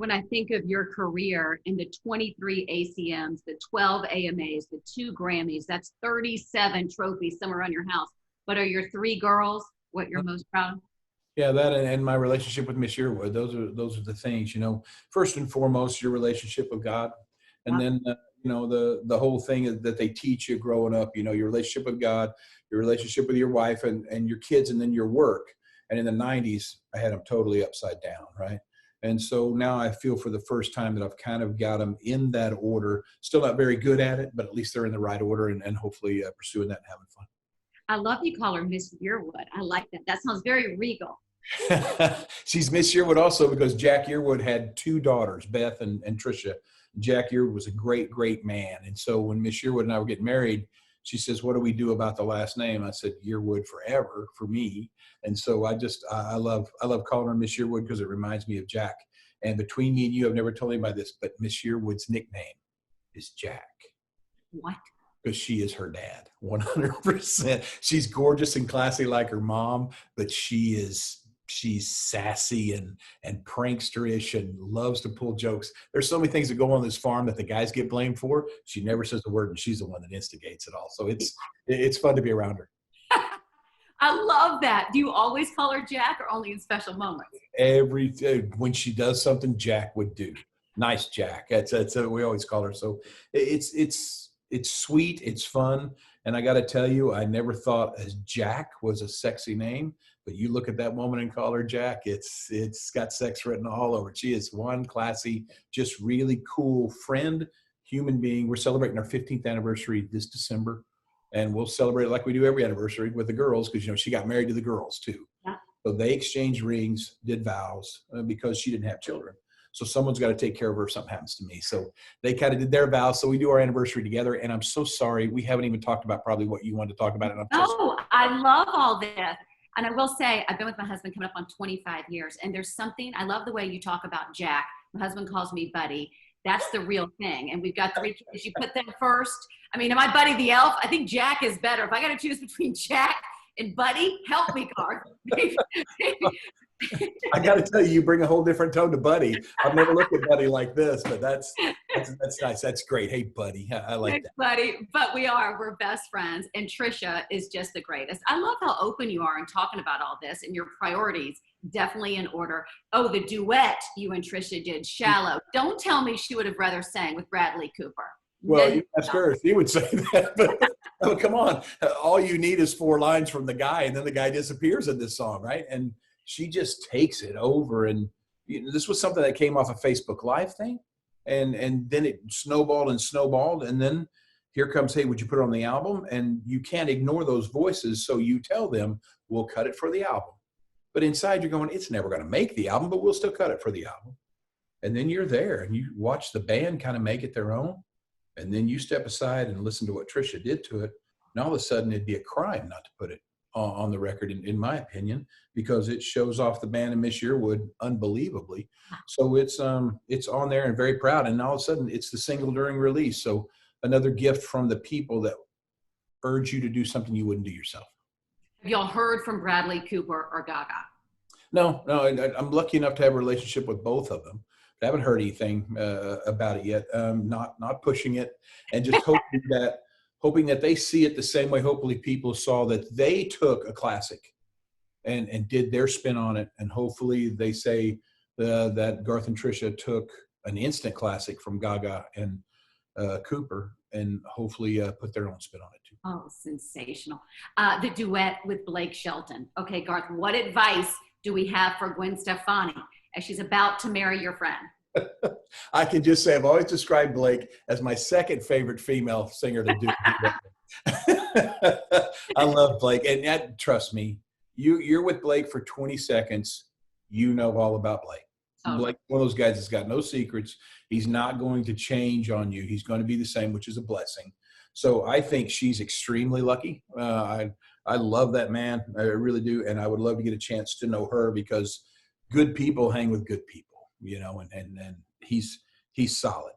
when I think of your career and the 23 ACMs, the 12 AMAs, the 2 Grammys, that's 37 trophies somewhere around your house. But are your 3 girls what you're most proud of? Yeah, that and my relationship with Miss Yearwood. Those are the things, first and foremost, your relationship with God. And then, the whole thing is that they teach you growing up, your relationship with God, your relationship with your wife and your kids, and then your work. And in the 90s, I had them totally upside down, right? And so now I feel for the first time that I've kind of got them in that order. Still not very good at it, but at least they're in the right order and hopefully pursuing that and having fun. I love you call her Miss Yearwood. I like that. That sounds very regal. She's Miss Yearwood also because Jack Yearwood had 2 daughters, Beth and Trisha. Jack Yearwood was a great, great man. And so when Miss Yearwood and I were getting married, she says, what do we do about the last name? I said, Yearwood forever for me. And so I love calling her Miss Yearwood because it reminds me of Jack. And between me and you, I've never told anybody this, but Miss Yearwood's nickname is Jack. What? Because she is her dad, 100%. She's gorgeous and classy like her mom, but she's sassy and pranksterish and loves to pull jokes. There's so many things that go on this farm that the guys get blamed for. She never says a word, and she's the one that instigates it all. So it's fun to be around her. I love that. Do you always call her Jack or only in special moments? When she does something Jack would do. Nice Jack. That's what we always call her. So it's sweet. It's fun. And I got to tell you, I never thought as Jack was a sexy name, but you look at that woman and call her Jack, it's got sex written all over it. She is one classy, just really cool friend, human being. We're celebrating our 15th anniversary this December, and we'll celebrate it like we do every anniversary with the girls because, she got married to the girls too. Yeah. So they exchanged rings, did vows because she didn't have children. So someone's got to take care of her if something happens to me. So they kind of did their vows. So we do our anniversary together. And I'm so sorry. We haven't even talked about probably what you wanted to talk about. And I love all this. And I will say, I've been with my husband coming up on 25 years. And there's something, I love the way you talk about Jack. My husband calls me Buddy. That's the real thing. And we've got 3 kids. You put them first. I mean, am I Buddy the elf? I think Jack is better. If I got to choose between Jack and Buddy, help me, Garth. I got to tell you, you bring a whole different tone to Buddy. I've never looked at Buddy like this, but that's nice. That's great. Hey, Buddy. I like Thanks, that. Buddy. But we're best friends. And Trisha is just the greatest. I love how open you are in talking about all this and your priorities definitely in order. Oh, the duet you and Trisha did, Shallow. Don't tell me she would have rather sang with Bradley Cooper. Well, you ask her, she would say that. But come on. All you need is 4 lines from the guy, and then the guy disappears in this song, right? And she just takes it over. And this was something that came off a Facebook Live thing. And then it snowballed. And then here comes, hey, would you put it on the album? And you can't ignore those voices. So you tell them, we'll cut it for the album. But inside you're going, it's never going to make the album, but we'll still cut it for the album. And then you're there and you watch the band kind of make it their own. And then you step aside and listen to what Trisha did to it. And all of a sudden it'd be a crime not to put it on the record, in my opinion, because it shows off the band and Miss Yearwood unbelievably. So it's on there and very proud. And all of a sudden it's the single during release. So another gift from the people that urge you to do something you wouldn't do yourself. Have y'all heard from Bradley Cooper or Gaga? No, I'm lucky enough to have a relationship with both of them. I haven't heard anything about it yet. Not pushing it, and just hoping that they see it the same way. Hopefully people saw that they took a classic and did their spin on it. And hopefully they say that Garth and Trisha took an instant classic from Gaga and Cooper and hopefully put their own spin on it too. Oh, sensational. The duet with Blake Shelton. Okay, Garth, what advice do we have for Gwen Stefani as she's about to marry your friend? I can just say I've always described Blake as my second favorite female singer to do. I love Blake, and trust me, you're with Blake for 20 seconds, you know all about Blake. Oh. Blake, one of those guys that's got no secrets. He's not going to change on you. He's going to be the same, which is a blessing. So I think she's extremely lucky. I love that man. I really do, and I would love to get a chance to know her because good people hang with good people. And he's solid.